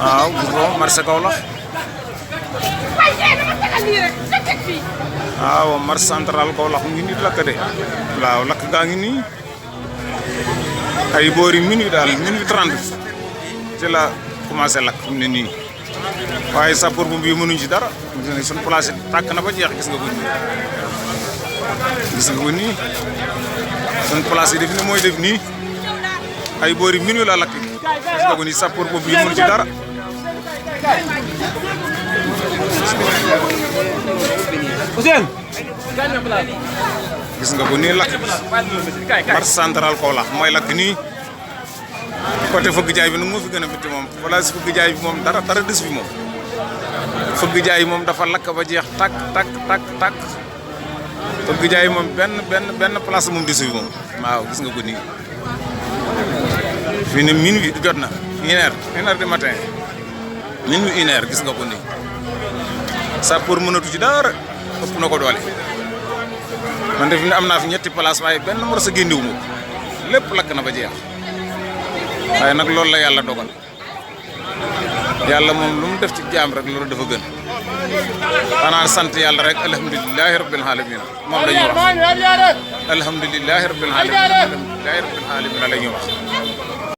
waaw gis nga marché Kaolack waaw marché central Kaolack mu ngi nii lakk de waaw lakk gaa ngi nii ay boori minuit daal minuit 30 ci la commencé lakk mu ne nii waaye sapeur bu bii mënuñ ci dara suñu place tàkk na ba jeex gis nga ko nii suñu place yi def ni mooy def nii ay boori minuit la lakk gis nga ko nii sapeur bu bii mënu ci dara gis nga ko nii lakk marché central Kaolack mooy lakk nii côté fëgg jaay bi nag moo fi gën a métti moom place fëgg jaay bi moom dara des fi moom fëgg jaay moom dafa lakk ba jeex takk fëgg jaay moom benn place moom des fi moom waaw gis nga ko nii fii ne minuit jot na une heure du matin minuit une heure gis nga ko nii sapeur mënatu ci dara ëpp na ko doole man def ne am naa fi ñetti place waaye benn mor sa génnewu ma ko lépp lakk na ba jeex waaye nag loolu la yàlla dogal yàlla moom lu mu def ci jaam rek loolu dafa gën xanaa sant yàlla rek alhamdulilahi rabbil alamin moom la ñuy wax alhamdulilahi rabbil alamin la ñuy wax